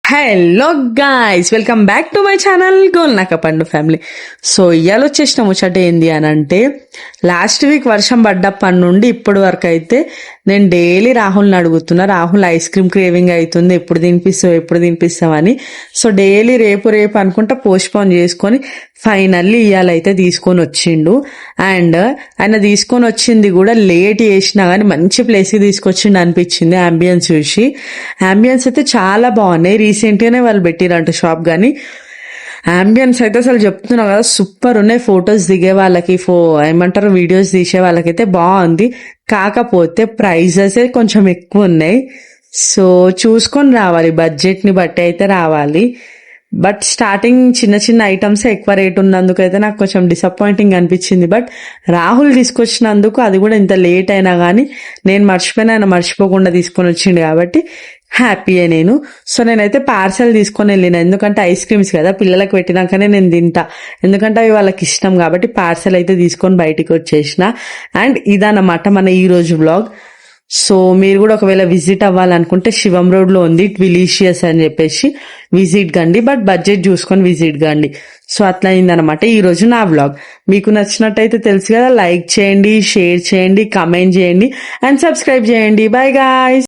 Hello guys, welcome back to my channel Golnaka పండు family. So ఇవాళ వచ్చేసిన ముచ్చట ఏంది అని అంటే, లాస్ట్ వీక్ వర్షం పడ్డప్పటి నుండి ఇప్పటి వరకు అయితే నేను డైలీ రాహుల్ని అడుగుతున్నా. రాహుల్ ఐస్ క్రీమ్ క్రేవింగ్ అవుతుంది, ఎప్పుడు తినిపిస్తామని. సో డైలీ రేపు అనుకుంటా పోస్ట్ పోన్ చేసుకొని ఫైనల్లీ ఇవాళైతే తీసుకొని వచ్చిండు. అండ్ ఆయన తీసుకొని వచ్చింది కూడా లేట్ చేసినా కానీ మంచి ప్లేస్కి తీసుకొచ్చిండు అనిపించింది. అంబియన్స్ చూసి అంబియన్స్ అయితే చాలా బాగున్నాయి. రీసెంట్గానే వాళ్ళు పెట్టిరంట షాప్, కానీ అంబియన్స్ అయితే అసలు చెప్తున్నా కదా సూపర్ ఉన్నాయి. ఫొటోస్ దిగే వాళ్ళకి ఏమంటారు వీడియోస్ తీసే వాళ్ళకైతే బాగుంది. కాకపోతే ప్రైజెస్ కొంచెం ఎక్కువ ఉన్నాయి. సో చూసుకొని రావాలి, బడ్జెట్ని బట్టి అయితే రావాలి. బట్ స్టార్టింగ్ చిన్న చిన్న ఐటమ్స్ ఎక్కువ రేట్ ఉన్నందుకు అయితే నాకు కొంచెం డిసప్పాయింటింగ్ అనిపించింది. బట్ రాహుల్ తీసుకొచ్చినందుకు అది కూడా ఇంత లేట్ అయినా కానీ నేను మర్చిపోయినా, ఆయన మర్చిపోకుండా తీసుకొని వచ్చిండు కాబట్టి హ్యాపీయే నేను. సో నేనైతే పార్సల్ తీసుకొని వెళ్ళిన, ఎందుకంటే ఐస్ క్రీమ్స్ కదా పిల్లలకు పెట్టినాకనే నేను తింటా, ఎందుకంటే అవి వాళ్ళకి ఇష్టం కాబట్టి పార్సల్ అయితే తీసుకొని బయటికి వచ్చేసిన. అండ్ ఇదన్నమాట మన ఈ రోజు వ్లాగ్. సో మీరు కూడా ఒకవేళ విజిట్ అవ్వాలనుకుంటే శివం రోడ్లో ఉంది ట్విలీషియస్ అని చెప్పేసి విజిట్ కండి, బట్ బడ్జెట్ చూసుకొని విజిట్ కండి. సో అట్లా అయిందనమాట ఈ రోజు నా వ్లాగ్. మీకు నచ్చినట్టయితే తెలుసు కదా, లైక్ చేయండి, షేర్ చేయండి, కమెంట్ చేయండి అండ్ సబ్స్క్రైబ్ చేయండి. By guys.